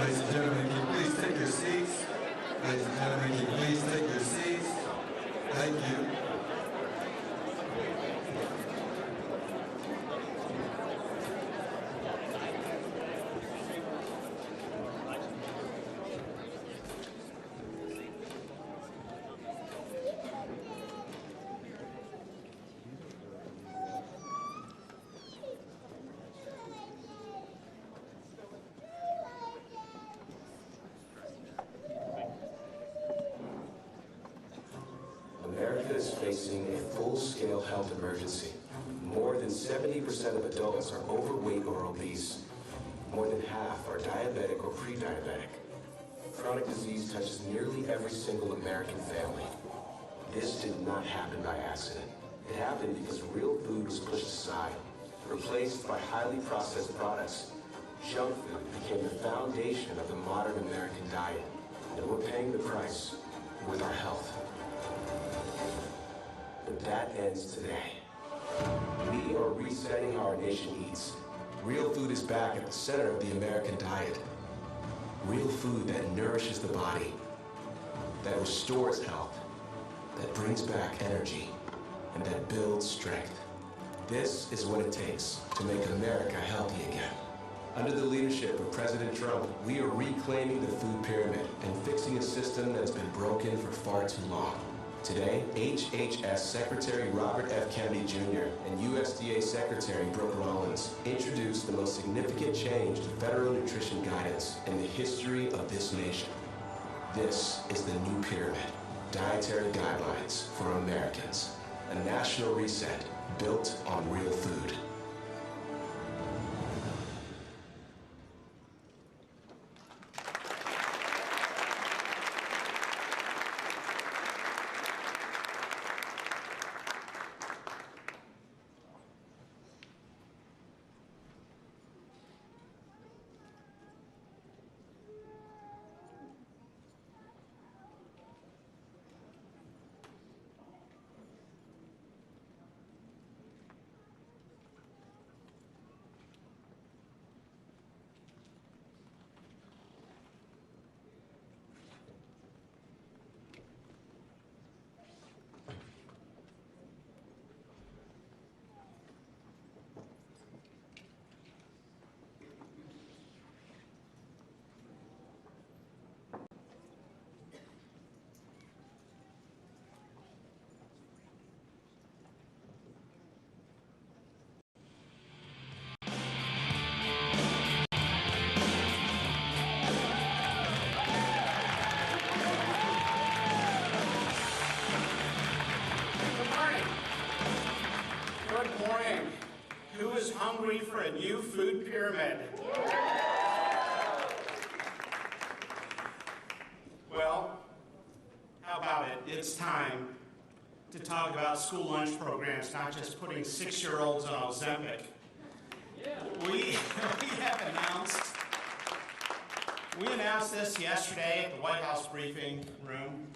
Ladies and gentlemen, can you please take your seats? Ladies and gentlemen, can you please take your seats? Thank you. America is facing a full-scale health emergency. More than 70% of adults are overweight or obese. More than half are diabetic or pre-diabetic. Chronic disease touches nearly every single American family. This did not happen by accident. It happened because real food was pushed aside, replaced by highly processed products. Junk food became the foundation of the modern American diet, and we're paying the price with our health. But that ends today. We are resetting how our nation eats. Real food is back at the center of the American diet. Real food that nourishes the body, that restores health, that brings back energy, and that builds strength. This is what it takes to make America healthy again. Under the leadership of President Trump, we are reclaiming the food pyramid and fixing a system that's been broken for far too long. Today, HHS Secretary Robert F. Kennedy Jr. and USDA Secretary Brooke Rollins introduced the most significant change to federal nutrition guidance in the history of this nation. This is the new pyramid, Dietary Guidelines for Americans, a national reset built on real food. Good morning. Who is hungry for a new food pyramid? Well, how about it? It's time to talk about school lunch programs, not just putting 6-year-olds on Ozempic. We announced this yesterday at the White House briefing room,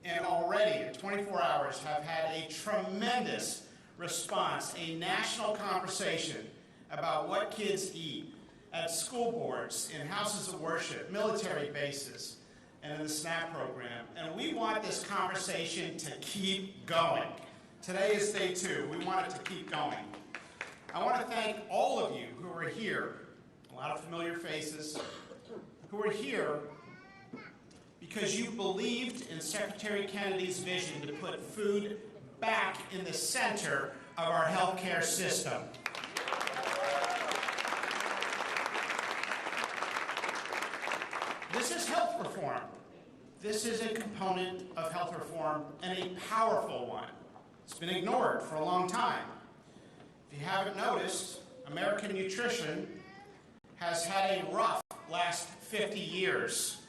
and already in 24 hours have had a tremendous response, a national conversation about what kids eat at school boards, in houses of worship, military bases, and in the SNAP program. And we want this conversation to keep going. Today is day 2. We want it to keep going. I want to thank all of you who are here, a lot of familiar faces, who are here because you believed in Secretary Kennedy's vision to put food back in the center of our healthcare system. This is health reform. This is a component of health reform, and a powerful one. It's been ignored for a long time. If you haven't noticed, American nutrition has had a rough last 50 years,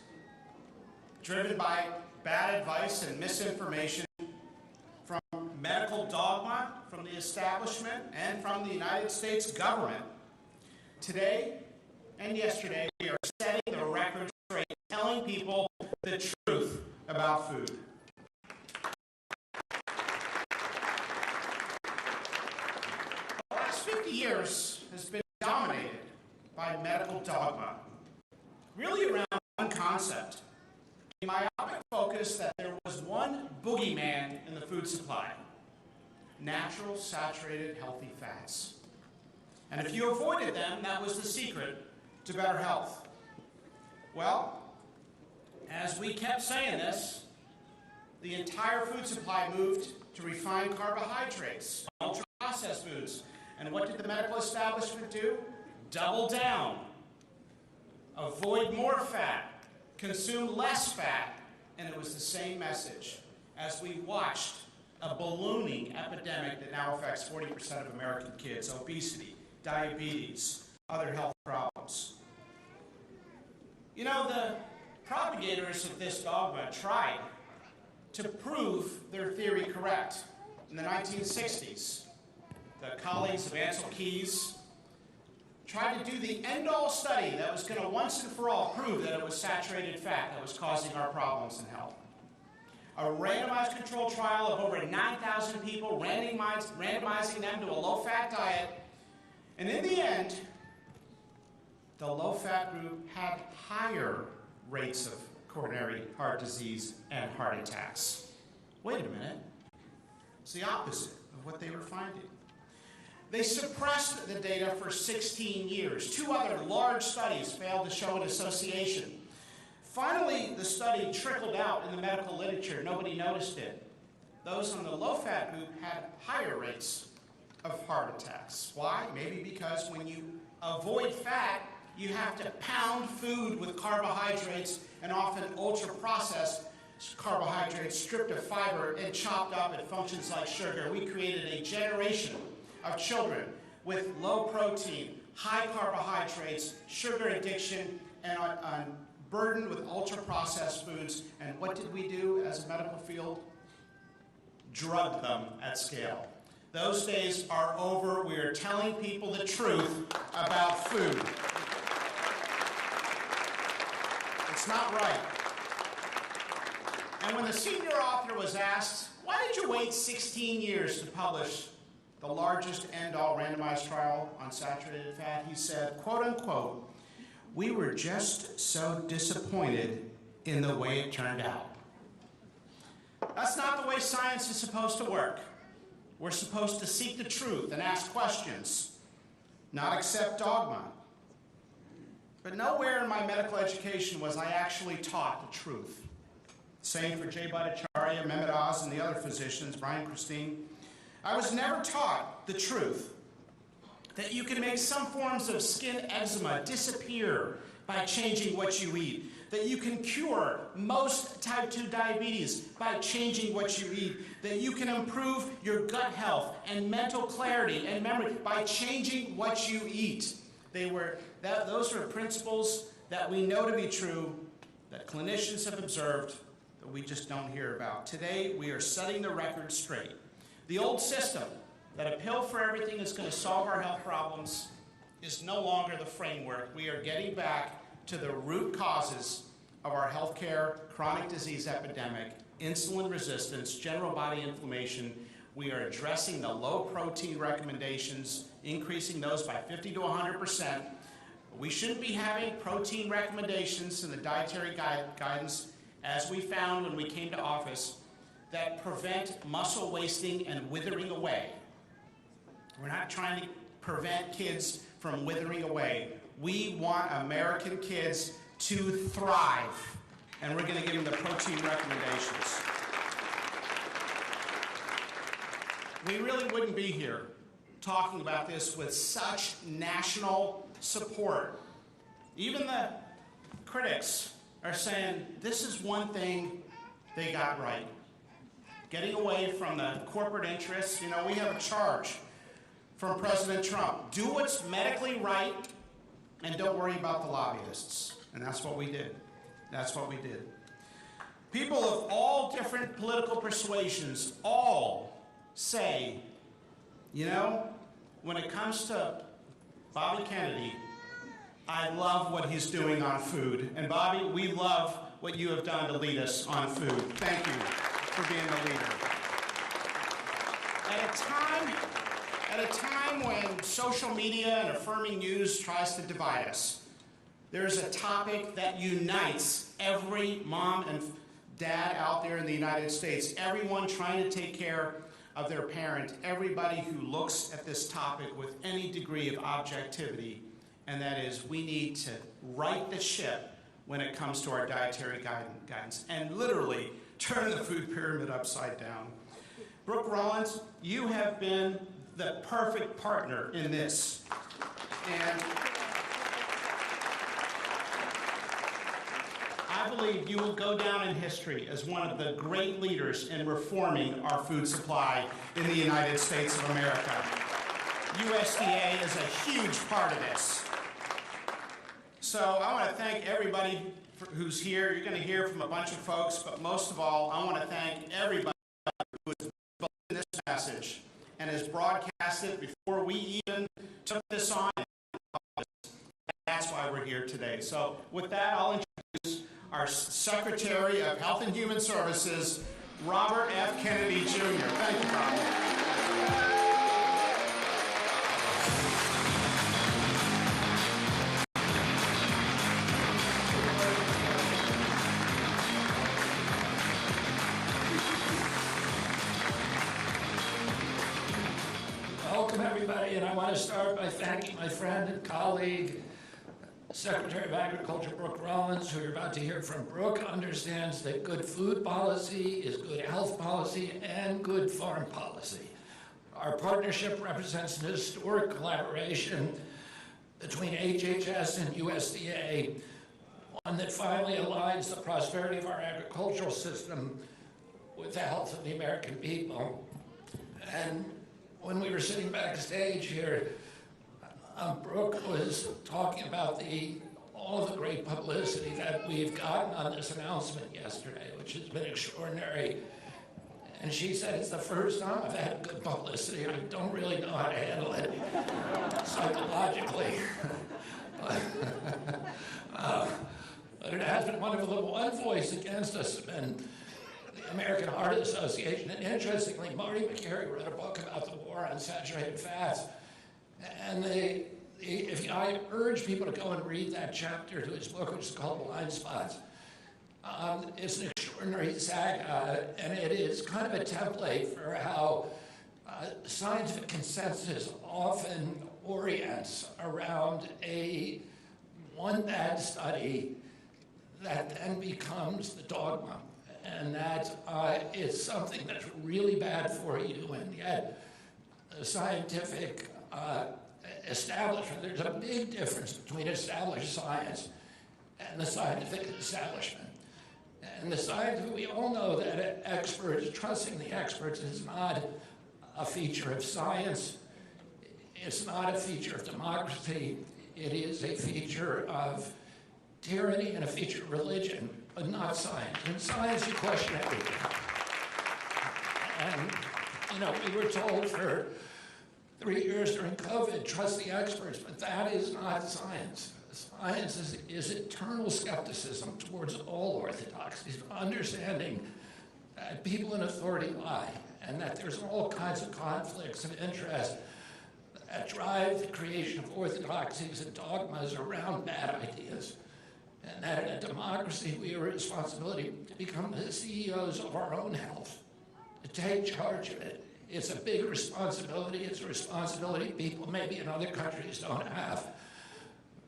driven by bad advice and misinformation from medical dogma, from the establishment, and from the United States government. Today and yesterday, we are setting the record straight, telling people the truth about food. The last 50 years has been dominated by medical dogma. really around one concept, a myopic focus that there was one boogeyman in the food supply: natural, saturated, healthy fats. And if you avoided them, that was the secret to better health. Well, as we kept saying this, the entire food supply moved to refined carbohydrates, ultra-processed foods. And what did the medical establishment do? Double down. Avoid more fat, consume less fat, and it was the same message as we watched a ballooning epidemic that now affects 40% of American kids: obesity, diabetes, other health problems. You know, the propagators of this dogma tried to prove their theory correct in the 1960s. The colleagues of Ansel Keys tried to do the end-all study that was going to once and for all prove that it was saturated fat that was causing our problems in health. A randomized control trial of over 9,000 people, randomizing them to a low-fat diet, and in the end, the low-fat group had higher rates of coronary heart disease and heart attacks. Wait a minute. It's the opposite of what they were finding. They suppressed the data for 16 years. 2 other large studies failed to show an association. Finally, the study trickled out in the medical literature. Nobody noticed it. Those on the low-fat group had higher rates of heart attacks. Why? Maybe because when you avoid fat, you have to pound food with carbohydrates, and often ultra-processed carbohydrates stripped of fiber and chopped up. It functions like sugar. We created a generation of children with low protein, high carbohydrates, sugar addiction, and burdened with ultra-processed foods. And what did we do as a medical field? Drugged them at scale. Those days are over. We are telling people the truth about food. It's not right. And when the senior author was asked, why did you wait 16 years to publish the largest end-all randomized trial on saturated fat, he said, quote unquote, "We were just so disappointed in the way it turned out." That's not the way science is supposed to work. We're supposed to seek the truth and ask questions, not accept dogma. But nowhere in my medical education was I actually taught the truth. Same for Jay Bhattacharya, Mehmet Oz, and the other physicians, Brian Christine. I was never taught the truth, that you can make some forms of skin eczema disappear by changing what you eat, that you can cure most type 2 diabetes by changing what you eat, that you can improve your gut health and mental clarity and memory by changing what you eat. Those are principles that we know to be true, that clinicians have observed, that we just don't hear about. Today, we are setting the record straight. The old system, that a pill for everything is going to solve our health problems, is no longer the framework. We are getting back to the root causes of our healthcare, chronic disease epidemic, insulin resistance, general body inflammation. We are addressing the low protein recommendations, increasing those by 50 to 100%. We shouldn't be having protein recommendations in the dietary guidance, as we found when we came to office, that prevent muscle wasting and withering away. We're not trying to prevent kids from withering away. We want American kids to thrive, and we're going to give them the protein recommendations. We really wouldn't be here talking about this with such national support. Even the critics are saying this is one thing they got right. Getting away from the corporate interests. You know, we have a charge from President Trump. Do what's medically right and don't worry about the lobbyists. And that's what we did. That's what we did. People of all different political persuasions all say, you know, when it comes to Bobby Kennedy, I love what he's doing on food. And Bobby, we love what you have done to lead us on food. Thank you for being the leader. At a time when social media and affirming news tries to divide us, there's a topic that unites every mom and dad out there in the United States, everyone trying to take care of their parent, everybody who looks at this topic with any degree of objectivity, and that is we need to right the ship when it comes to our dietary guidance and literally turn the food pyramid upside down. Brooke Rollins, you have been the perfect partner in this. And I believe you will go down in history as one of the great leaders in reforming our food supply in the United States of America. USDA is a huge part of this. So I want to thank everybody who's here. You're going to hear from a bunch of folks, but most of all, I want to thank everybody who has involved in this message and has broadcast it before we even took this on. That's why we're here today. So with that, I'll introduce our Secretary of Health and Human Services, Robert F. Kennedy Jr. Thank you, Robert. Welcome, everybody, and I want to start by thanking my friend and colleague, Secretary of Agriculture Brooke Rollins, who you're about to hear from. Brooke understands that good food policy is good health policy and good foreign policy. Our partnership represents an historic collaboration between HHS and USDA, one that finally aligns the prosperity of our agricultural system with the health of the American people. And when we were sitting backstage here, Brooke was talking about all of the great publicity that we've gotten on this announcement yesterday, which has been extraordinary. And she said, it's the first time I've had good publicity, and I don't really know how to handle it psychologically. But it has been wonderful. The one voice against us has been the American Heart Association. And interestingly, Marty McCary wrote a book about the war on saturated fats. And I urge people to go and read that chapter to his book, which is called Blind Spots. It's an extraordinary saga, and it is kind of a template for how scientific consensus often orients around one bad study that then becomes the dogma. And that it's something that's really bad for you, and yet the scientific establishment, there's a big difference between established science and the scientific establishment. And the science, we all know that experts, trusting the experts is not a feature of science. It's not a feature of democracy. It is a feature of tyranny and a feature of religion, but not science. In science, you question everything. And, we were told for 3 years during COVID, trust the experts, but that is not science. Science is eternal skepticism towards all orthodoxies, understanding that people in authority lie, and that there's all kinds of conflicts of interest that drive the creation of orthodoxies and dogmas around bad ideas. And that in a democracy, we have a responsibility to become the CEOs of our own health, to take charge of it. It's a big responsibility. It's a responsibility people maybe in other countries don't have.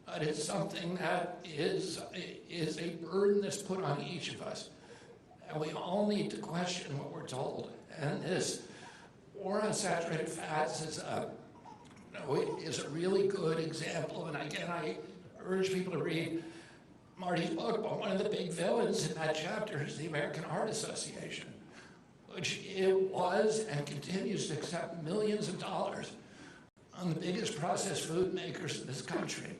But it's something that is a burden that's put on each of us. And we all need to question what we're told. And this war on saturated fats is a really good example. And again, I urge people to read Marty's book, but one of the big villains in that chapter is the American Heart Association, which it was and continues to accept millions of dollars on the biggest processed food makers in this country.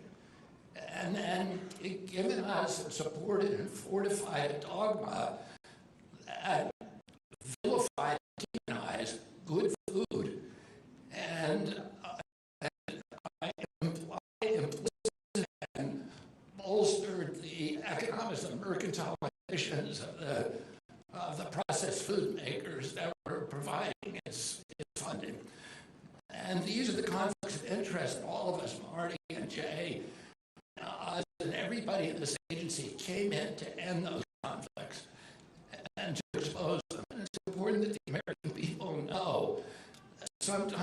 And then given us and supported and fortified a dogma that vilified and demonized good food and implicit and bolstered the economics and mercantile conditions of the processed food makers that were providing its funding. And these are the conflicts of interest of all of us, Marty and Jay, us and every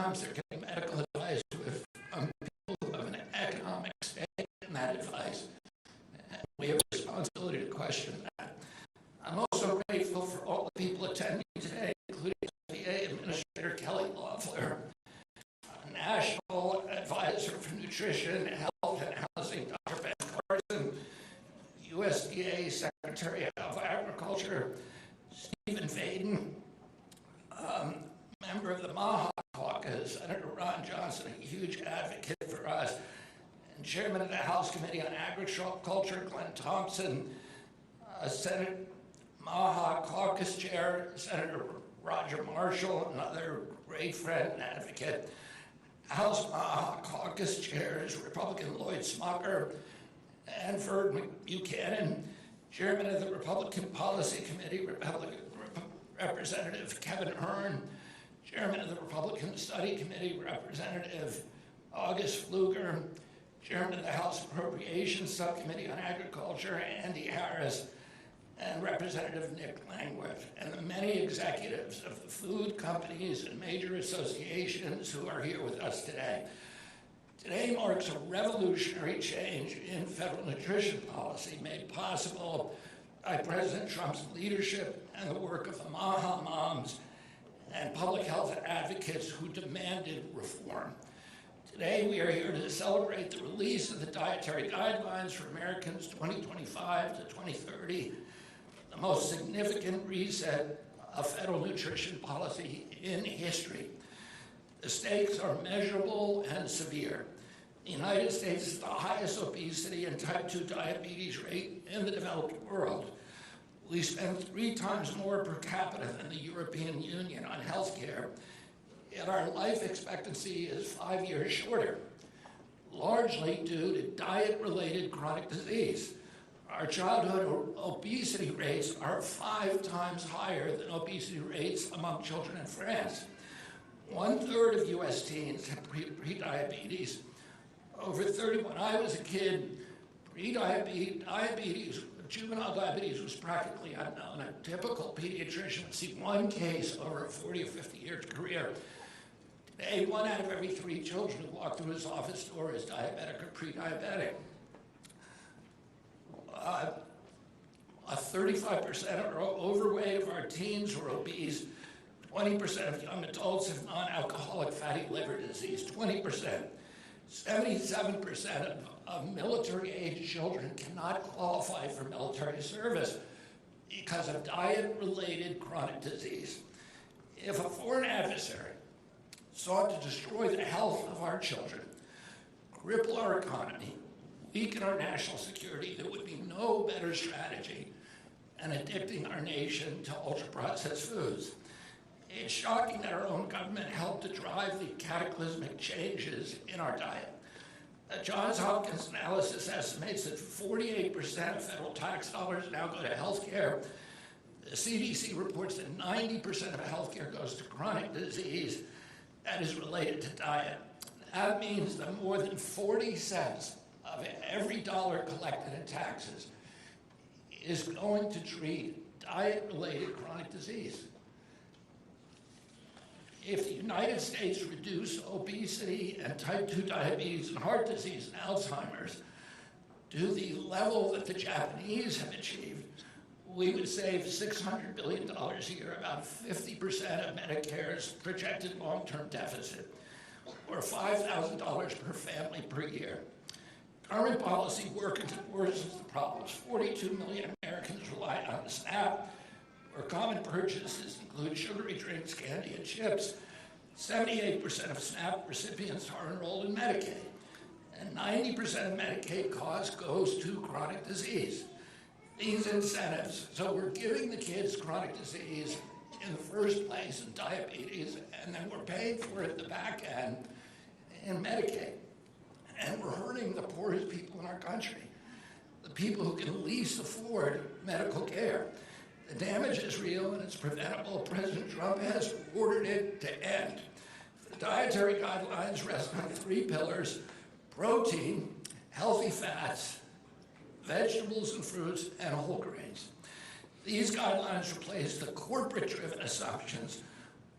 times they're getting medical advice from people who have an economic stake in that advice. And we have a responsibility to question that. I'm also grateful for all the people attending today, including SBA Administrator Kelly Loeffler, National Advisor for Nutrition, Health, and Housing, Dr. Ben Carson, USDA Secretary of Agriculture, Stephen Vaden, member of the Maha Caucus, Senator Ron Johnson, a huge advocate for us, and Chairman of the House Committee on Agriculture, Glenn Thompson, Senate Maha Caucus Chair, Senator Roger Marshall, another great friend and advocate, House Maha Caucus Chairs, Republican Lloyd Smucker, and Verd Buchanan, Chairman of the Republican Policy Committee, Representative Kevin Hearn, Chairman of the Republican Study Committee, Representative August Pfluger, Chairman of the House Appropriations Subcommittee on Agriculture, Andy Harris, and Representative Nick Langworth, and the many executives of the food companies and major associations who are here with us today. Today marks a revolutionary change in federal nutrition policy made possible by President Trump's leadership and the work of the Maha Moms and public health advocates who demanded reform. Today, we are here to celebrate the release of the Dietary Guidelines for Americans 2025 to 2030, the most significant reset of federal nutrition policy in history. The stakes are measurable and severe. The United States has the highest obesity and type 2 diabetes rate in the developed world. We spend 3 times more per capita than the European Union on health care, yet our life expectancy is 5 years shorter, largely due to diet-related chronic disease. Our childhood obesity rates are 5 times higher than obesity rates among children in France. 1/3 of U.S. teens have prediabetes. Over 30, when I was a kid, juvenile diabetes was practically unknown. A typical pediatrician would see 1 case over a 40 or 50-year career. Today, 1 out of every 3 children who walk through his office door is diabetic or pre-diabetic. 35% are overweight of our teens are obese. 20% of young adults have non-alcoholic fatty liver disease. 20%. 77% of military-age children cannot qualify for military service because of diet-related chronic disease. If a foreign adversary sought to destroy the health of our children, cripple our economy, weaken our national security, there would be no better strategy than addicting our nation to ultra-processed foods. It's shocking that our own government helped to drive the cataclysmic changes in our diet. Johns Hopkins analysis estimates that 48% of federal tax dollars now go to health care. The CDC reports that 90% of health care goes to chronic disease that is related to diet. That means that more than 40 cents of every dollar collected in taxes is going to treat diet-related chronic disease. If the United States reduced obesity and type 2 diabetes and heart disease and Alzheimer's to the level that the Japanese have achieved, we would save $600 billion a year, about 50% of Medicare's projected long-term deficit, or $5,000 per family per year. Current policy worsens the problems. 42 million Americans rely on the SNAP, where common purchases include sugary drinks, candy, and chips. 78% of SNAP recipients are enrolled in Medicaid, and 90% of Medicaid cost goes to chronic disease. These incentives, so we're giving the kids chronic disease in the first place and diabetes, and then we're paying for it at the back end in Medicaid. And we're hurting the poorest people in our country, the people who can least afford medical care. The damage is real and it's preventable. President Trump has ordered it to end. The dietary guidelines rest on 3 pillars: protein, healthy fats, vegetables and fruits, and whole grains. These guidelines replace the corporate-driven assumptions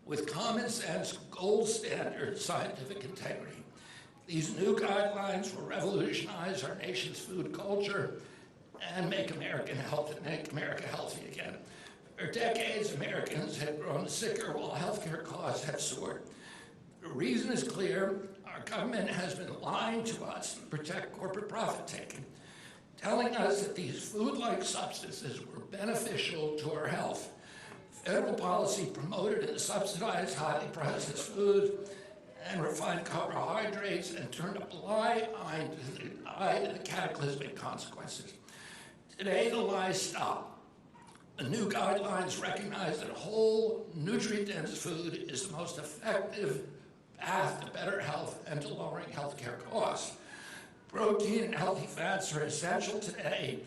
with common sense, gold standard scientific integrity. These new guidelines will revolutionize our nation's food culture and make America healthy again. For decades, Americans have grown sicker while healthcare costs have soared. The reason is clear. Our government has been lying to us to protect corporate profit-taking, telling us that these food-like substances were beneficial to our health. Federal policy promoted and subsidized highly processed foods and refined carbohydrates and turned a blind eye to the cataclysmic consequences. Today, the lies stop. The new guidelines recognize that whole, nutrient-dense food is the most effective path to better health and to lowering healthcare costs. Protein and healthy fats are essential today,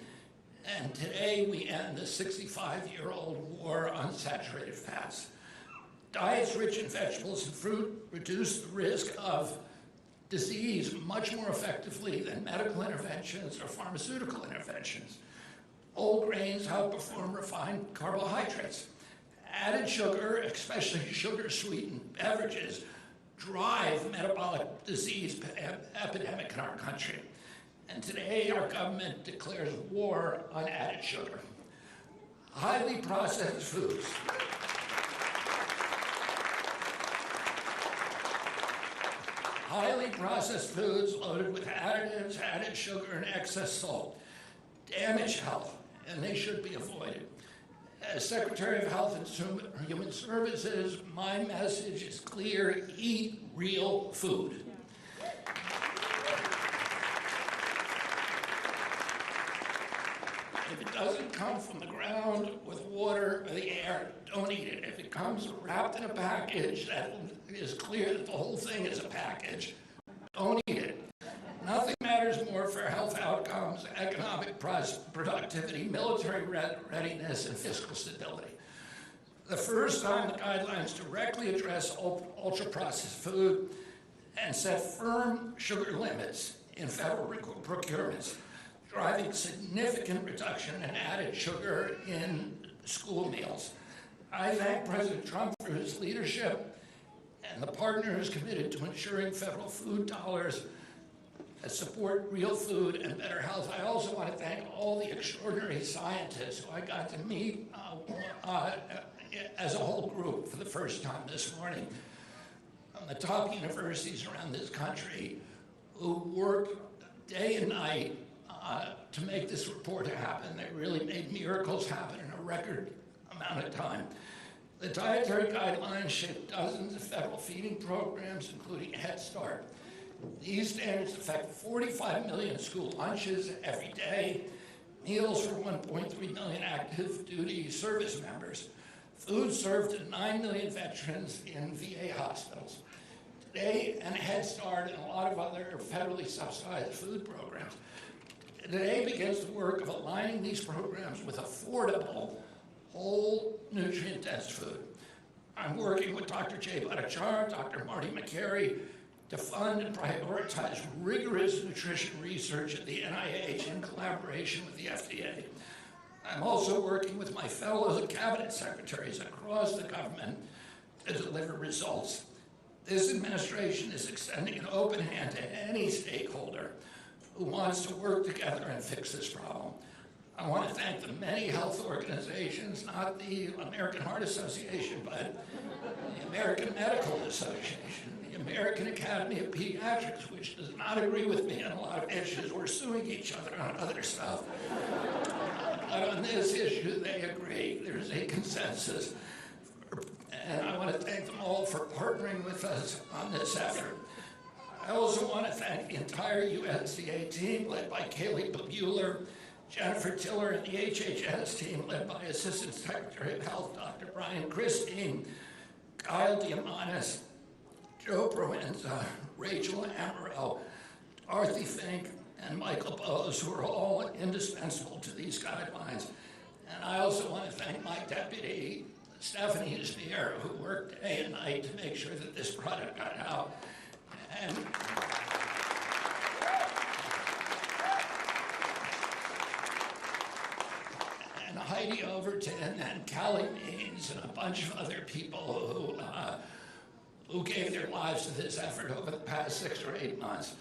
and today we end the 65-year-old war on saturated fats. Diets rich in vegetables and fruit reduce the risk of disease much more effectively than medical interventions or pharmaceutical interventions. Whole grains outperform refined carbohydrates. Added sugar, especially sugar-sweetened beverages, drive metabolic disease epidemic in our country. And today, our government declares war on added sugar. Highly processed foods. Highly processed foods loaded with additives, added sugar, and excess salt damage health, and they should be avoided. As Secretary of Health and Human Services, my message is clear: eat real food. If it doesn't come from the ground with water or the air, don't eat it. If it comes wrapped in a package that is clear that the whole thing is a package, don't eat it. Nothing matters more for health outcomes, economic productivity, military readiness, and fiscal stability. The first time the guidelines directly address ultra-processed food and set firm sugar limits in federal procurements, driving significant reduction in added sugar in school meals. I thank President Trump for his leadership and the partners committed to ensuring federal food dollars that support real food and better health. I also want to thank all the extraordinary scientists who I got to meet as a whole group for the first time this morning from the top universities around this country who worked day and night to make this report happen. They really made miracles happen in a record amount of time. The Dietary Guidelines shape dozens of federal feeding programs, including Head Start. These standards affect 45 million school lunches every day, meals for 1.3 million active duty service members, food served to 9 million veterans in VA hospitals. Today, and Head Start and a lot of other federally subsidized food programs. Today begins the work of aligning these programs with affordable, whole, nutrient-dense food. I'm working with Dr. Jay Bhattacharya, Dr. Marty McCary, to fund and prioritize rigorous nutrition research at the NIH in collaboration with the FDA. I'm also working with my fellow cabinet secretaries across the government to deliver results. This administration is extending an open hand to any stakeholder who wants to work together and fix this problem. I want to thank the many health organizations, not the American Heart Association, but the American Medical Association, the American Academy of Pediatrics, which does not agree with me on a lot of issues. We're suing each other on other stuff. But on this issue, they agree. There's a consensus. And I want to thank them all for partnering with us on this effort. I also want to thank the entire USDA team, led by Kaylee Bueller, Jennifer Tiller, and the HHS team, led by Assistant Secretary of Health, Dr. Brian Christine, Kyle Diamandis, Joe Proenza, Rachel Amarillo, Dorothy Fink, and Michael Bose, who are all indispensable to these guidelines. And I also want to thank my deputy, Stephanie Spear, who worked day and night to make sure that this product got out. And Heidi Overton and Callie Means and a bunch of other people who gave their lives to this effort over the past 6 or 8 months.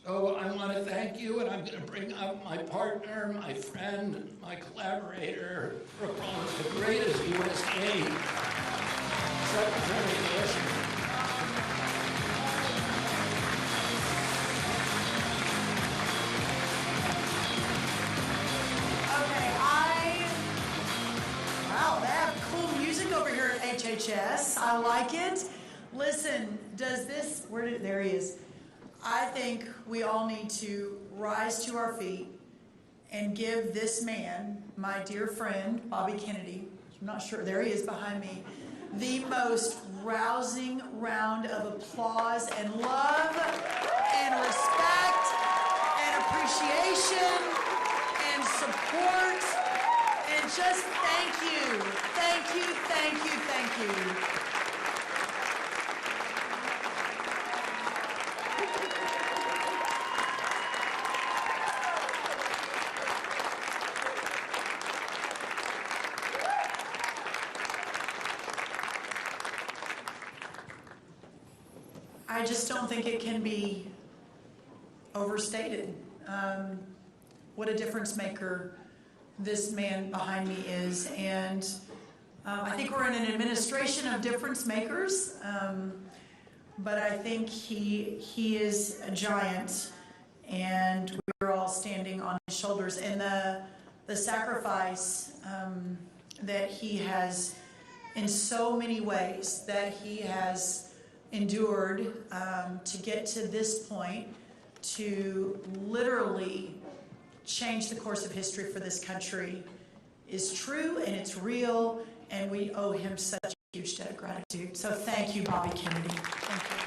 So I want to thank you, and I'm going to bring up my partner, my friend, my collaborator, Brooke Rollins, the greatest USDA Secretary of History. Wow, they have cool music over here at HHS. I like it. Listen, there he is. I think we all need to rise to our feet and give this man, my dear friend, Bobby Kennedy, I'm not sure, there he is behind me, the most rousing round of applause and love and respect and appreciation and support and just thank you, thank you, thank you, thank you. I just don't think it can be overstated what a difference maker this man behind me is. And I think we're in an administration of difference makers, but I think he is a giant, and we're all standing on his shoulders. And the sacrifice that he has, in so many ways, that he has endured to get to this point, to literally change the course of history for this country, is true and it's real, and we owe him such a huge debt of gratitude. So thank you, Bobby Kennedy. Thank you.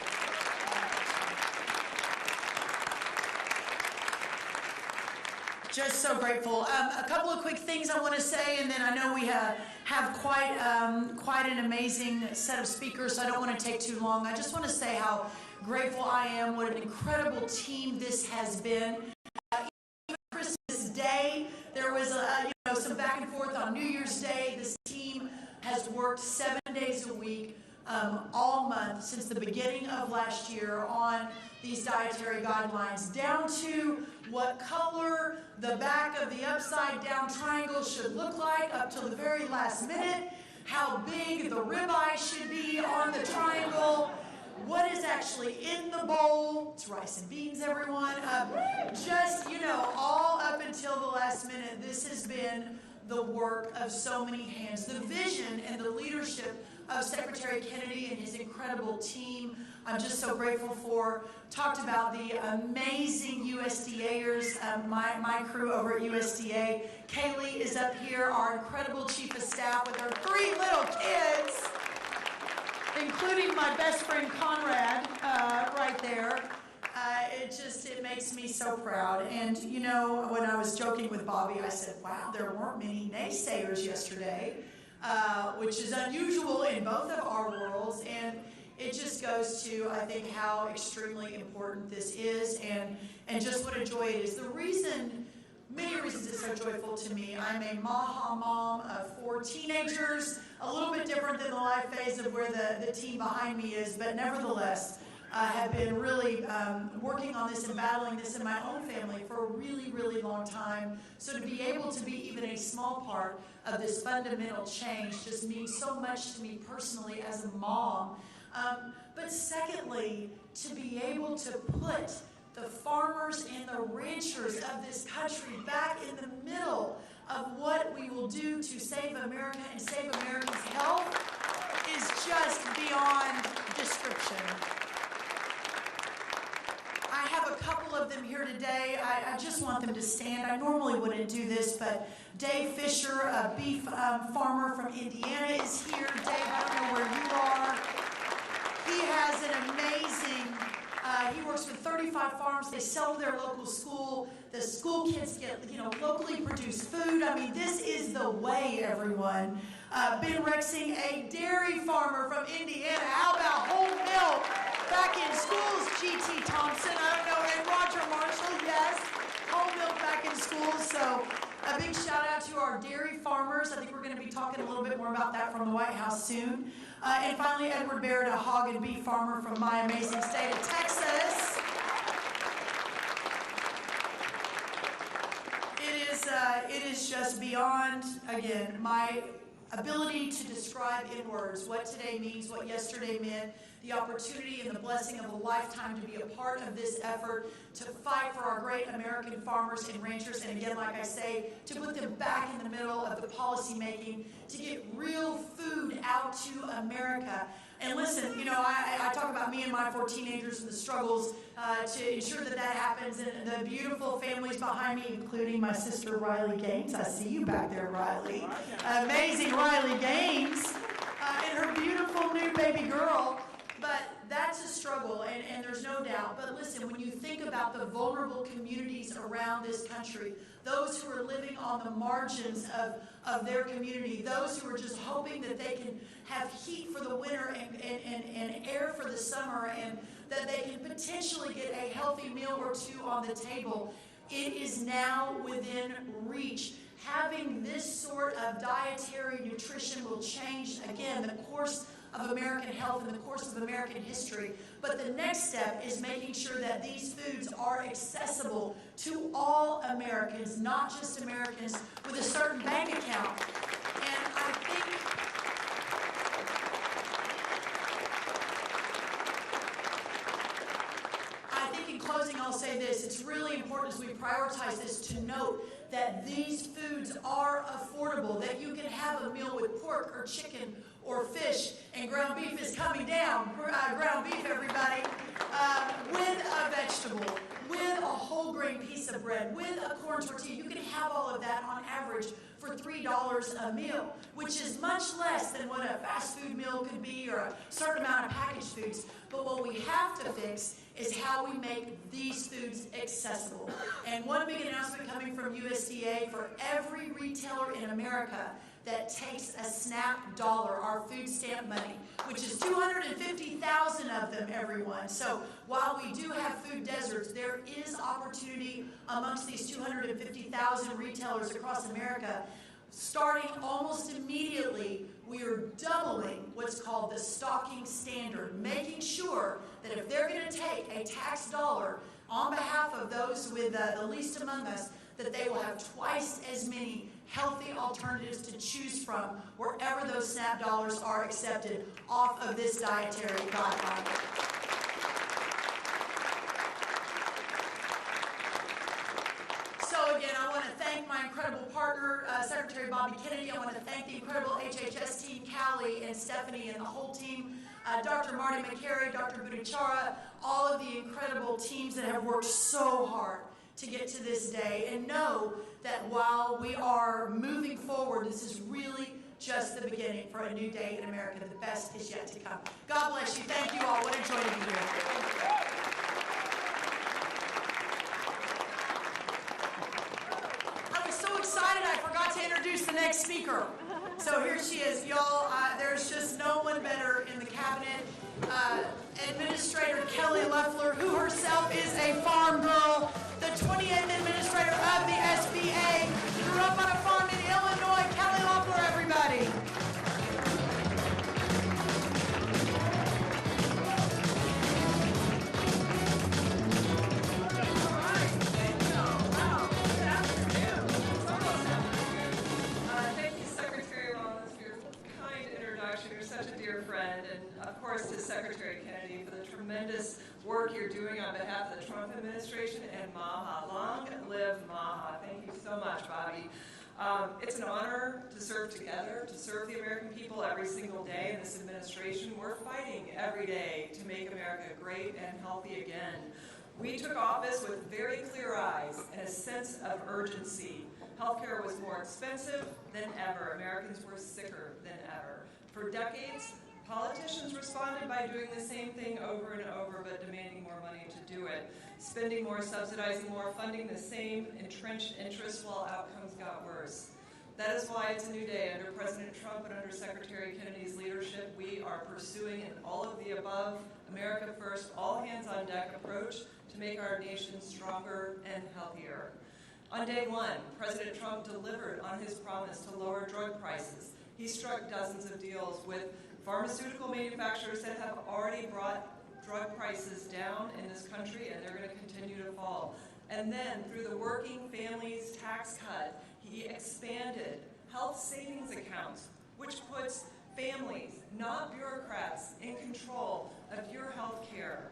Just so grateful. A couple of quick things I want to say, and then I know we have quite an amazing set of speakers, so I don't want to take too long. I just want to say how grateful I am, what an incredible team this has been. Even Christmas Day, there was some back and forth on New Year's Day. This team has worked 7 days a week, all month since the beginning of last year on these dietary guidelines, down to what color the back of the upside down triangle should look like up till the very last minute, how big the ribeye should be on the triangle, what is actually in the bowl. It's rice and beans, everyone. All up until the last minute, this has been the work of so many hands. The vision and the leadership of Secretary Kennedy and his incredible team, I'm just so grateful for. Talked about the amazing USDAers, my crew over at USDA. Kaylee is up here, our incredible chief of staff with her 3 little kids, including my best friend Conrad right there. It makes me so proud. And when I was joking with Bobby, I said, wow, there weren't many naysayers yesterday, which is unusual in both of our worlds. And it just goes to, I think, how extremely important this is, and just what a joy it is. Many reasons it's so joyful to me. I'm a Maha mom of 4 teenagers, a little bit different than the life phase of where the team behind me is, but nevertheless, I have been really working on this and battling this in my own family for a really, really long time. So to be able to be even a small part of this fundamental change just means so much to me personally as a mom. But secondly, to be able to put the farmers and the ranchers of this country back in the middle of what we will do to save America and save Americans' health is just beyond description. I have a couple of them here today. I just want them to stand. I normally wouldn't do this, but Dave Fisher, a beef farmer from Indiana, is here. Dave, I don't know where you are. He has an amazing, he works with 35 farms. They sell to their local school. The school kids get, locally produced food. I mean, this is the way, everyone. Ben Rexing, a dairy farmer from Indiana. How about whole milk back in schools? G.T. Thompson, I don't know, and Roger Marshall, yes. Whole milk back in schools. So A big shout out to our dairy farmers. I think we're going to be talking a little bit more about that from the White House soon. And finally, Edward Barrett, a hog and beef farmer from my amazing state of Texas. It is just beyond, again, my ability to describe in words what today means, what yesterday meant, the opportunity and the blessing of a lifetime to be a part of this effort to fight for our great American farmers and ranchers, and again, like I say, to put them back in the middle of the policy making, to get real food out to America. And listen, you know, I talk about me and my 4 teenagers and the struggles to ensure that that happens, and the beautiful families behind me, including my sister Riley Gaines. I see you back there, Riley. Amazing Riley Gaines and her beautiful new baby girl. But that's a struggle, and there's no doubt. But listen, when you think about the vulnerable communities around this country, those who are living on the margins of their community, those who are just hoping that they can have heat for the winter and air for the summer, and that they can potentially get a healthy meal or two on the table, it is now within reach. Having this sort of dietary nutrition will change, again, the course of American health and the course of American history. But the next step is making sure that these foods are accessible to all Americans, not just Americans with a certain bank account. And I think in closing, I'll say this. It's really important as we prioritize this to note that these foods are affordable, that you can have a meal with pork or chicken or fish, and ground beef is coming down, ground beef, everybody, with a vegetable, with a whole grain piece of bread, with a corn tortilla. You can have all of that on average for $3 a meal, which is much less than what a fast food meal could be or a certain amount of packaged foods. But what we have to fix is how we make these foods accessible. And one big announcement coming from USDA for every retailer in America that takes a SNAP dollar, our food stamp money, which is 250,000 of them, everyone. So while we do have food deserts, there is opportunity amongst these 250,000 retailers across America. Starting almost immediately, we are doubling what's called the stocking standard, making sure that if they're going to take a tax dollar on behalf of those with the least among us, that they will have twice as many healthy alternatives to choose from wherever those SNAP dollars are accepted off of this dietary guideline. So again, I want to thank my incredible partner, Secretary Bobby Kennedy. I want to thank the incredible HHS team, Callie and Stephanie and the whole team, Dr. Marty McCary, Dr. Buttigieg, all of the incredible teams that have worked so hard to get to this day, and know that while we are moving forward, this is really just the beginning for a new day in America. The best is yet to come. God bless you. Thank you all. What a joy to be here. I was so excited I forgot to introduce the next speaker. So here she is, y'all. There's just no one better in the cabinet. Administrator Kelly Loeffler, who herself is a farm girl, the 28th administrator of the SBA, grew up on a farm in Illinois. Kelly Loeffler, everybody. Thank you, Secretary Rollins, for your kind introduction. You're such a dear friend, and of course to Secretary Kennedy for the tremendous work you're doing on behalf of the Trump administration, and Maha. Long live Maha. Thank you so much, Bobby. It's an honor to serve together, to serve the American people every single day in this administration. We're fighting every day to make America great and healthy again. We took office with very clear eyes and a sense of urgency. Healthcare was more expensive than ever. Americans were sicker than ever. For decades, politicians responded by doing the same thing over and over, but demanding more money to do it. Spending more, subsidizing more, funding the same entrenched interests while outcomes got worse. That is why it's a new day. Under President Trump and under Secretary Kennedy's leadership, we are pursuing an all of the above, America first, all hands on deck approach to make our nation stronger and healthier. On day one, President Trump delivered on his promise to lower drug prices. He struck dozens of deals with pharmaceutical manufacturers that have already brought drug prices down in this country, and they're going to continue to fall. And then, through the Working Families Tax Cut, he expanded health savings accounts, which puts families, not bureaucrats, in control of your health care.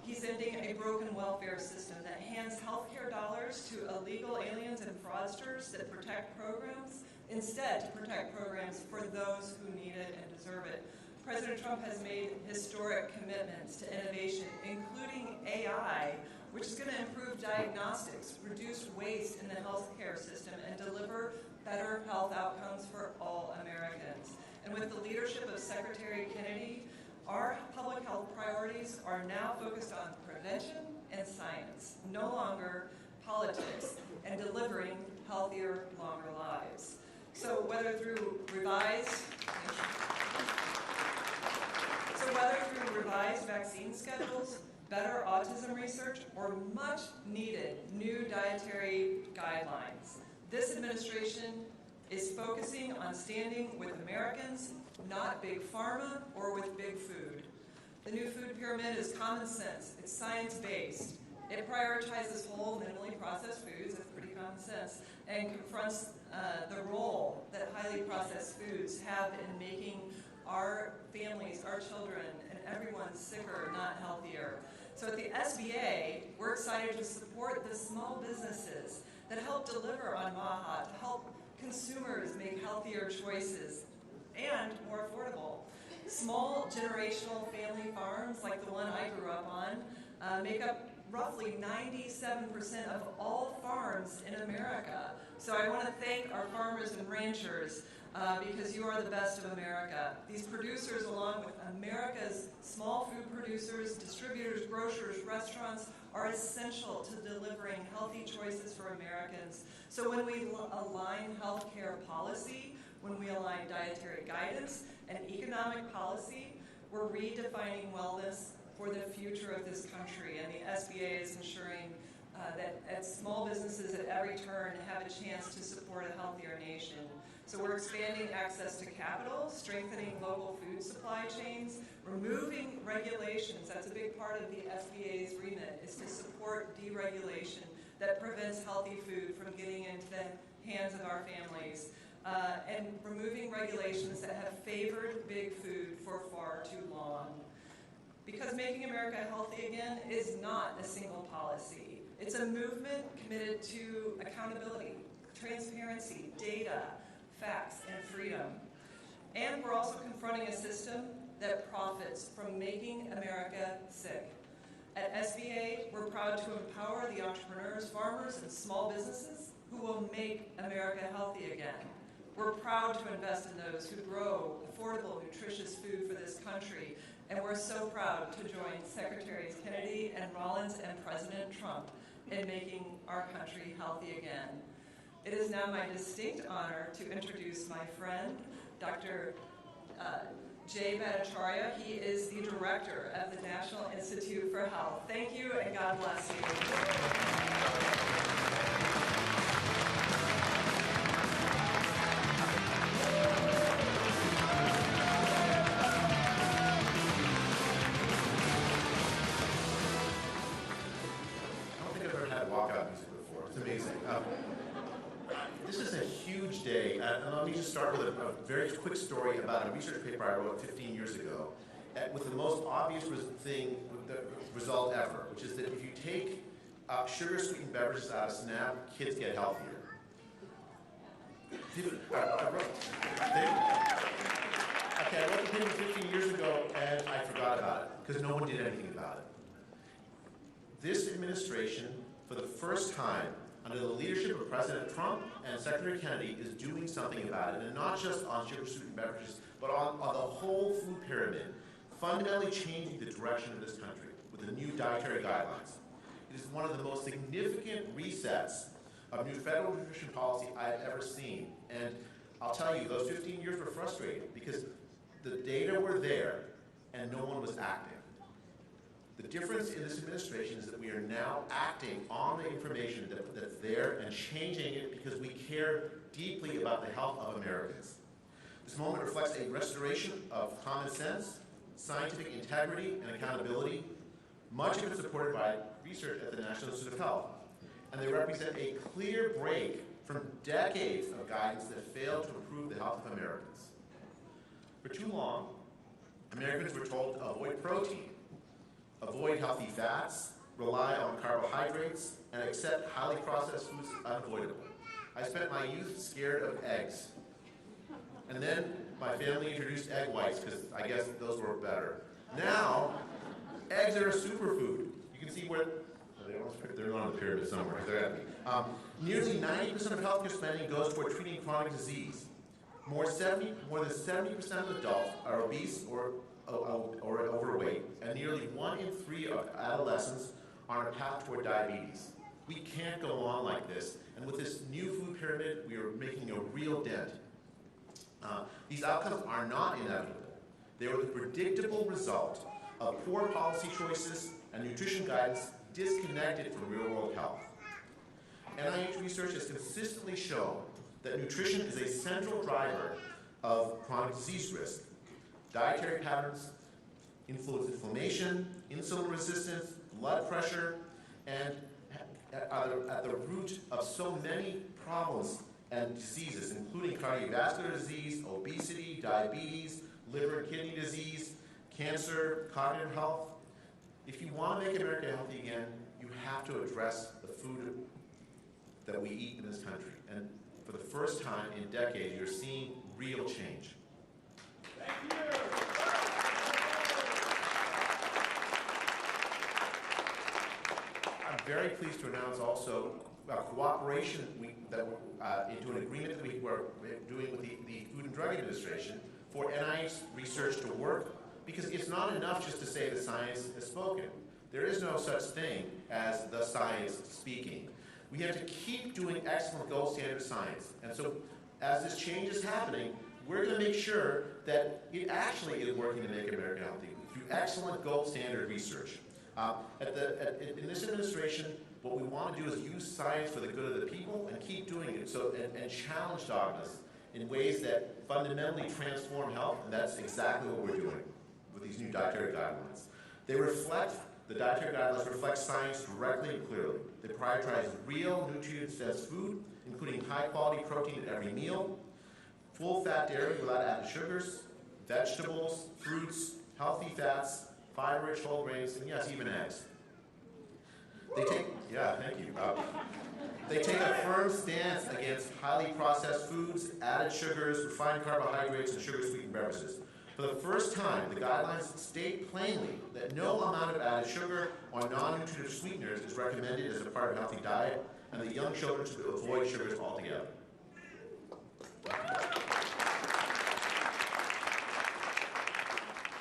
He's ending a broken welfare system that hands health care dollars to illegal aliens and fraudsters that protect programs, instead to protect programs for those who need it and deserve it. President Trump has made historic commitments to innovation, including AI, which is going to improve diagnostics, reduce waste in the healthcare system, and deliver better health outcomes for all Americans. And with the leadership of Secretary Kennedy, our public health priorities are now focused on prevention and science, no longer politics, and delivering healthier, longer lives. So whether through revised vaccine schedules, better autism research, or much needed new dietary guidelines, this administration is focusing on standing with Americans, not big pharma or with big food. The new food pyramid is common sense. It's science-based. It prioritizes whole, minimally processed foods, that's pretty common sense, and confronts the role that highly processed foods have in making our families, our children, and everyone sicker, not healthier. So at the SBA, we're excited to support the small businesses that help deliver on MAHA, to help consumers make healthier choices and more affordable. Small generational family farms like the one I grew up on make up roughly 97% of all farms in America. So I want to thank our farmers and ranchers because you are the best of America. These producers, along with America's small food producers, distributors, grocers, restaurants, are essential to delivering healthy choices for Americans. So when we align healthcare policy, when we align dietary guidance and economic policy, we're redefining wellness for the future of this country. And the SBA is ensuring that small businesses at every turn have a chance to support a healthier nation. So we're expanding access to capital, strengthening local food supply chains, removing regulations. That's a big part of the SBA's remit, is to support deregulation that prevents healthy food from getting into the hands of our families, and removing regulations that have favored big food for far too long. Because making America healthy again is not a single policy. It's a movement committed to accountability, transparency, data, facts, and freedom. And we're also confronting a system that profits from making America sick. At SBA, we're proud to empower the entrepreneurs, farmers, and small businesses who will make America healthy again. We're proud to invest in those who grow affordable, nutritious food for this country. And we're so proud to join Secretaries Kennedy and Rollins and President Trump in making our country healthy again. It is now my distinct honor to introduce my friend, Dr. Jay Bhattacharya. He is the director of the National Institute for Health. Thank you, and God bless you. This is a huge day, and let me just start with a very quick story about a research paper I wrote 15 years ago, with the most obvious result ever, which is that if you take sugar-sweetened beverages out of SNAP, kids get healthier. I wrote the paper 15 years ago, and I forgot about it, because no one did anything about it. This administration, for the first time, under the leadership of President Trump and Secretary Kennedy, is doing something about it, and not just on sugar-sweetened beverages, but on the whole food pyramid, fundamentally changing the direction of this country with the new Dietary Guidelines. It is one of the most significant resets of new federal nutrition policy I've ever seen. And I'll tell you, those 15 years were frustrating because the data were there and no one was acting. The difference in this administration is that we are now acting on the information that's there and changing it because we care deeply about the health of Americans. This moment reflects a restoration of common sense, scientific integrity, and accountability, much of it supported by research at the National Institute of Health. And they represent a clear break from decades of guidance that failed to improve the health of Americans. For too long, Americans were told to avoid protein, avoid healthy fats, rely on carbohydrates, and accept highly processed foods as unavoidable. I spent my youth scared of eggs. And then my family introduced egg whites because I guess those were better. Now, eggs are a superfood. You can see where they're on the pyramid somewhere. Nearly 90% of healthcare spending goes toward treating chronic disease. More than 70% of adults are obese or overweight, and nearly 1 in 3 of adolescents are on a path toward diabetes. We can't go on like this, and with this new food pyramid, we are making a real dent. These outcomes are not inevitable. They are the predictable result of poor policy choices and nutrition guidance disconnected from real-world health. NIH research has consistently shown that nutrition is a central driver of chronic disease risk. Dietary patterns influence inflammation, insulin resistance, blood pressure, and are at the root of so many problems and diseases, including cardiovascular disease, obesity, diabetes, liver and kidney disease, cancer, cognitive health. If you want to make America healthy again, you have to address the food that we eat in this country. And for the first time in decades, you're seeing real change. Thank you. I'm very pleased to announce also cooperation into an agreement that we were doing with the Food and Drug Administration for NIH research to work, because it's not enough just to say the science has spoken. There is no such thing as the science speaking. We have to keep doing excellent gold standard science. And so as this change is happening, we're going to make sure that it actually is working to make America healthy through excellent gold standard research. In this administration, what we want to do is use science for the good of the people and keep doing it and challenge dogmas in ways that fundamentally transform health, and that's exactly what we're doing with these new dietary guidelines. The dietary guidelines reflect science directly and clearly. They prioritize real nutrient-dense food, including high-quality protein at every meal, full-fat dairy without added sugars, vegetables, fruits, healthy fats, fiber-rich whole grains, and yes, even eggs. They take a firm stance against highly processed foods, added sugars, refined carbohydrates, and sugar-sweetened beverages. For the first time, the guidelines state plainly that no amount of added sugar or non-nutritive sweeteners is recommended as a part of a healthy diet, and that young children should avoid sugars altogether.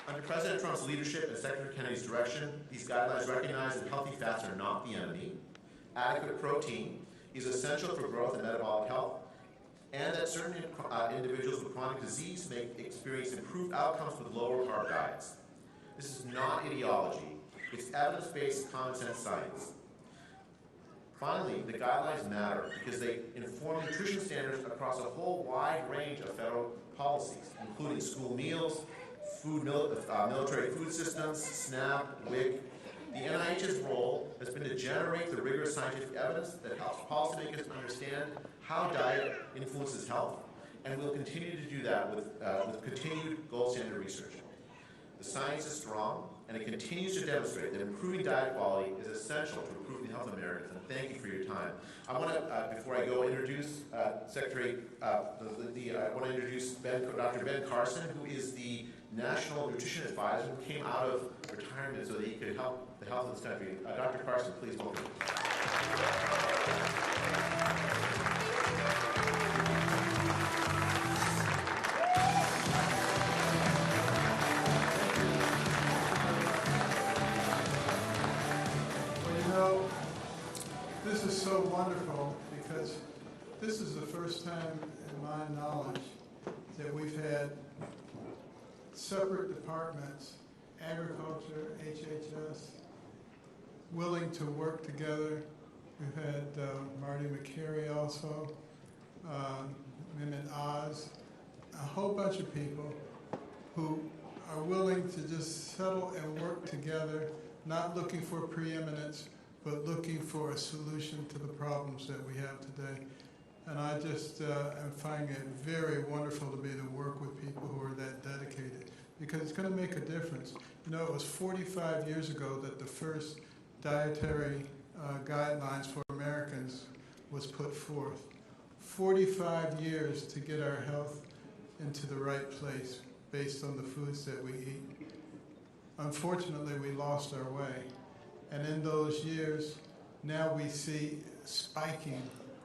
Under President Trump's leadership and Secretary Kennedy's direction, these guidelines recognize that healthy fats are not the enemy, adequate protein is essential for growth and metabolic health, and that certain individuals with chronic disease may experience improved outcomes with lower carb diets. This is not ideology. It's evidence-based common sense science. Finally, the guidelines matter because they inform nutrition standards across a whole wide range of federal policies, including school meals, military food systems, SNAP, WIC. The NIH's role has been to generate the rigorous scientific evidence that helps policymakers understand how diet influences health, and we'll continue to do that with continued gold standard research. The science is strong, and it continues to demonstrate that improving diet quality is essential to improving the health of Americans, and thank you for your time. I want to, before I go, introduce Secretary, I want to introduce Dr. Ben Carson, who is the National Nutrition Advisor who came out of retirement so that he could help the health of this country. Dr. Carson, please welcome. Well, you know, this is so wonderful because this is the first time in my knowledge that we've had separate departments, agriculture, HHS, willing to work together. We've had Marty McCary also, Mehmet Oz, a whole bunch of people who are willing to just settle and work together, not looking for preeminence, but looking for a solution to the problems that we have today. And I just am finding it very wonderful to be to work with people who are that dedicated, because it's going to make a difference. You know, it was 45 years ago that the first dietary guidelines for Americans was put forth. 45 years to get our health into the right place based on the foods that we eat. Unfortunately, we lost our way. And in those years, now we see spiking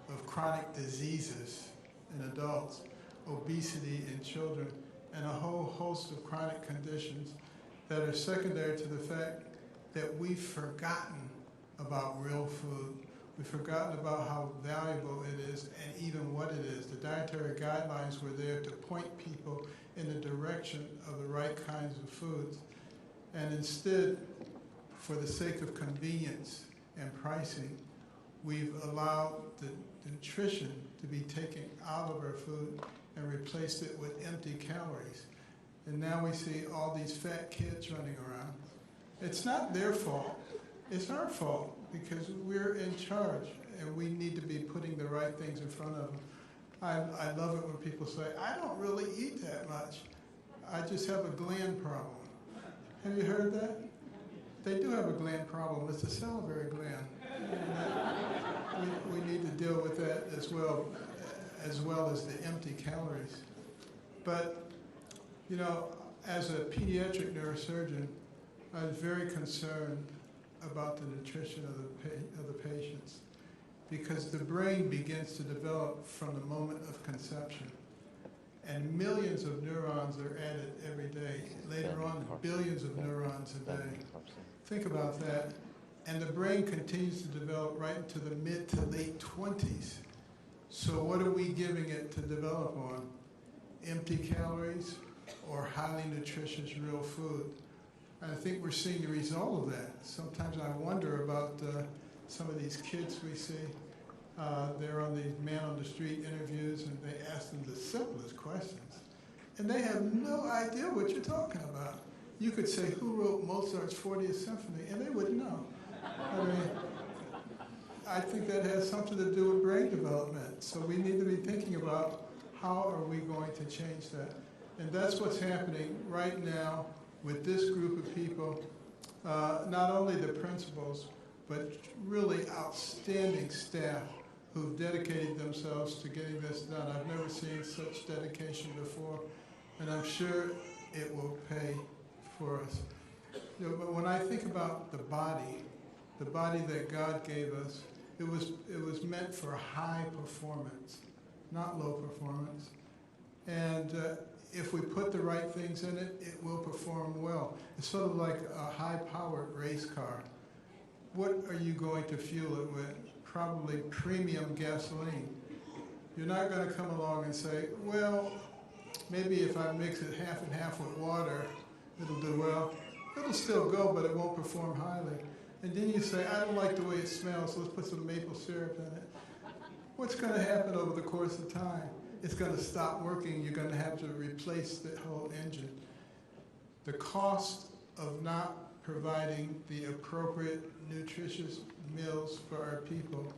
of chronic diseases in adults, obesity in children, and a whole host of chronic conditions that are secondary to the fact that we've forgotten about real food. We've forgotten about how valuable it is and even what it is. The dietary guidelines were there to point people in the direction of the right kinds of foods. And instead, for the sake of convenience and pricing, we've allowed the nutrition to be taken out of our food and replaced it with empty calories. And now we see all these fat kids running around. It's not their fault, it's our fault, because we're in charge and we need to be putting the right things in front of them. I love it when people say, I don't really eat that much. I just have a gland problem. Have you heard that? They do have a gland problem. It's a salivary gland. We need to deal with that as well as the empty calories. But, you know, as a pediatric neurosurgeon, I was very concerned about the nutrition of the patients, because the brain begins to develop from the moment of conception. And millions of neurons are added every day. Later on, billions of neurons a day. Think about that. And the brain continues to develop right into the mid to late 20s. So what are we giving it to develop on? Empty calories or highly nutritious real food? And I think we're seeing the result of that. Sometimes I wonder about some of these kids we see. They're on these man on the street interviews and they ask them the simplest questions. And they have no idea what you're talking about. You could say, who wrote Mozart's 40th Symphony? And they wouldn't know. I mean, I think that has something to do with brain development. So we need to be thinking about how are we going to change that. And that's what's happening right now with this group of people, not only the principals, but really outstanding staff who've dedicated themselves to getting this done. I've never seen such dedication before, and I'm sure it will pay for us. You know, but when I think about the body that God gave us, it was meant for high performance, not low performance. And if we put the right things in it, it will perform well. It's sort of like a high-powered race car. What are you going to fuel it with? Probably premium gasoline. You're not going to come along and say, well, maybe if I mix it half and half with water, it'll do well. It'll still go, but it won't perform highly. And then you say, I don't like the way it smells, so let's put some maple syrup in it. What's going to happen over the course of time? It's going to stop working. You're going to have to replace the whole engine. The cost of not providing the appropriate nutritious meals for our people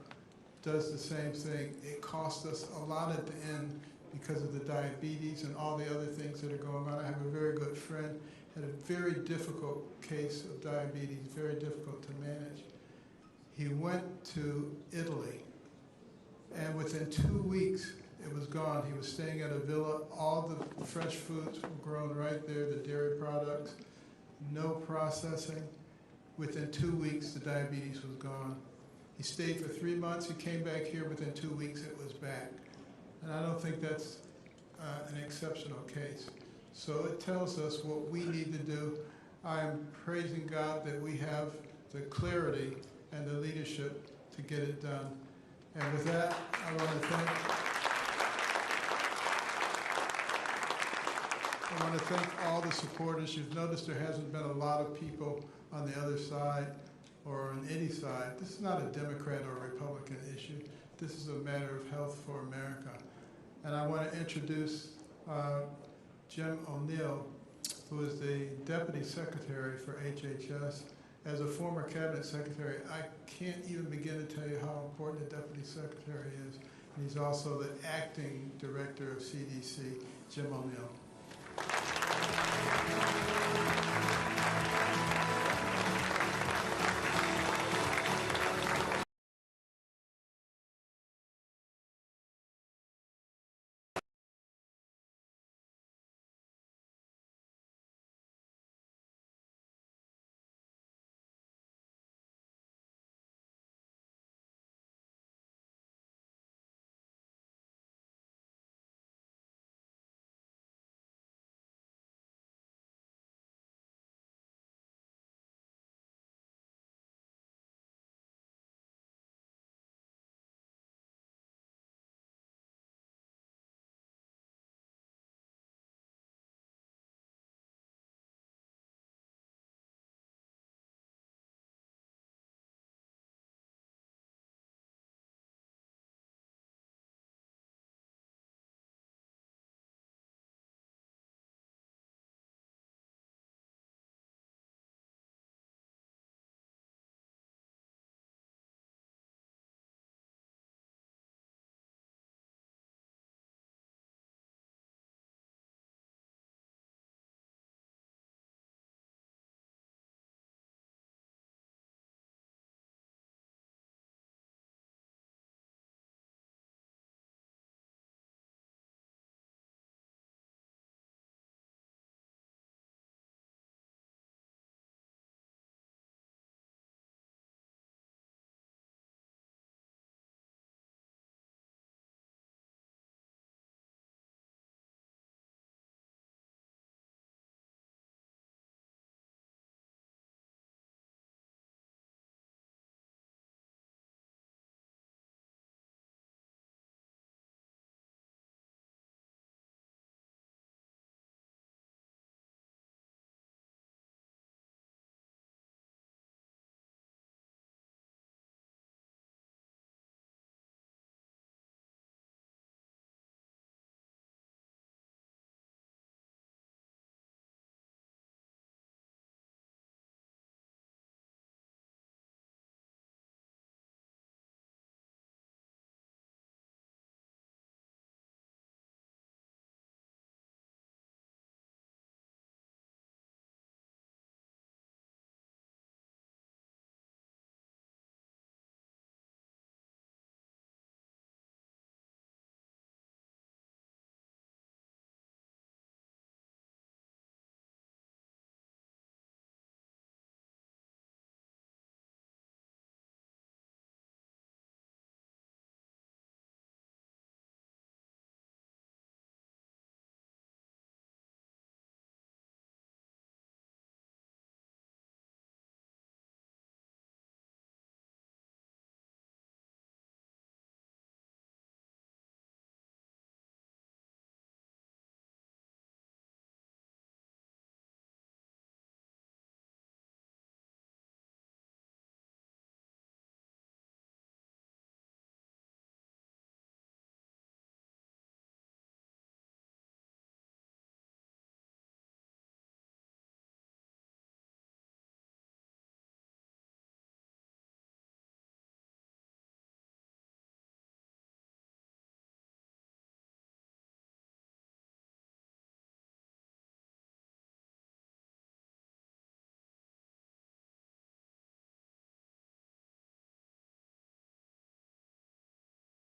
does the same thing. It costs us a lot at the end because of the diabetes and all the other things that are going on. I have a very good friend, had a very difficult case of diabetes, very difficult to manage. He went to Italy, and within 2 weeks, it was gone. He was staying at a villa. All the fresh foods were grown right there, the dairy products, no processing. Within 2 weeks, the diabetes was gone. He stayed for 3 months. He came back here. Within 2 weeks, it was back. And I don't think that's an exceptional case. So it tells us what we need to do. I'm praising God that we have the clarity and the leadership to get it done. And with that, I want to thank all the supporters. You've noticed there hasn't been a lot of people on the other side. or on any side. This is not a Democrat or Republican issue. This is a matter of health for America. And I want to introduce Jim O'Neill, who is the Deputy Secretary for HHS. As a former Cabinet Secretary, I can't even begin to tell you how important the Deputy Secretary is. And he's also the Acting Director of CDC, Jim O'Neill.